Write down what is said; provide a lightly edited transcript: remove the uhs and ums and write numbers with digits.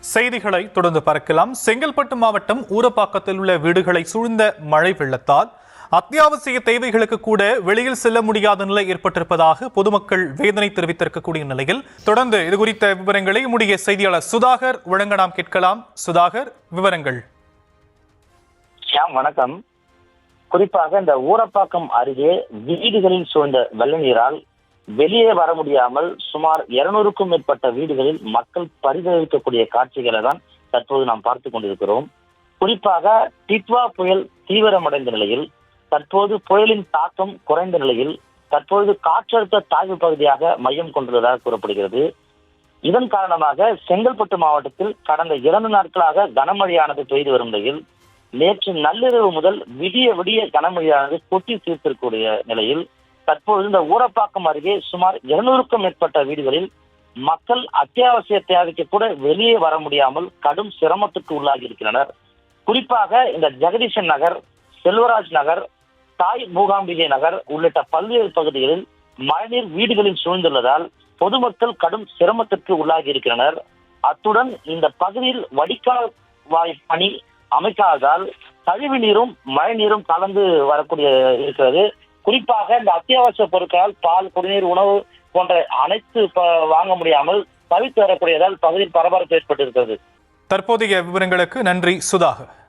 செய்திகளை தொடர்ந்து பார்க்கலாம். செங்கல்பட்டு மாவட்டம் ஊரப்பாக்கத்தில் உள்ள வீடுகளை சூழ்ந்த மழை வெள்ளத்தால் அத்தியாவசிய தேவைகளுக்கு கூட வெளியில் செல்ல முடியாத நிலை ஏற்பட்டிருப்பதாக பொதுமக்கள் வேதனை தெரிவித்திருக்கக்கூடிய நிலையில் தொடர்ந்து இதுகுறித்த விவரங்களை நம்முடைய செய்தியாளர் சுதாகர் வழங்க நாம் கேட்கலாம். சுதாகர், விவரங்கள். வணக்கம். குறிப்பாக இந்த ஊரப்பாக்கம் அருகே வீடுகளில் சூழ்ந்த வெள்ள நீரால் வெளியே வர முடியாமல் சுமார் 200க்கும் மேற்பட்ட வீடுகளில் மக்கள் பரிதவிக்கக்கூடிய காட்சிகளை தான் தற்போது நாம் பார்த்துக் கொண்டிருக்கிறோம். குறிப்பாக டிட்வா புயல் தீவிரமடைந்த நிலையில் தற்போது புயலின் தாக்கம் குறைந்த நிலையில் தற்போது காற்றழுத்த தாழ்வு பகுதியாக மையம் கொண்டுள்ளதாக கூறப்படுகிறது. இதன் காரணமாக செங்கல்பட்டு மாவட்டத்தில் கடந்த 2 நாட்களாக கனமழையானது பெய்து வரும் நிலையில் நேற்று நள்ளிரவு முதல் விடிய கனமழையானது கொட்டி தீர்த்திருக்கக்கூடிய நிலையில் தற்போது இந்த ஊரப்பாக்கம் அருகே சுமார் 200க்கும் மேற்பட்ட வீடுகளில் மக்கள் அத்தியாவசிய தேவைக்கு கூட வெளியே வர முடியாமல் கடும் சிரமத்துக்கு உள்ளாகி இருக்கிறனர். குறிப்பாக இந்த ஜெகதீசன் நகர், செல்வராஜ் நகர், தாய் மூகாம்பிகை நகர் உள்ளிட்ட பல்வேறு பகுதிகளில் மழைநீர் வீடுகளில் சூழ்ந்துள்ளதால் பொதுமக்கள் கடும் சிரமத்திற்கு உள்ளாகி இருக்கிறனர். அத்துடன் இந்த பகுதியில் வடிகால் வாய் பணி அமைக்காததால் கழிவு நீரும் மழை நீரும் கலந்து வரக்கூடிய இருக்கிறது. குறிப்பாக இந்த அத்தியாவசிய பொருட்களால் பால், குடிநீர், உணவு போன்ற அனைத்து வாங்க முடியாமல் தவித்து வரக்கூடியதால் பகுதியில் பரபரப்பு ஏற்பட்டிருக்கிறது. தற்போதைய விவரங்களுக்கு நன்றி சுதாகர்.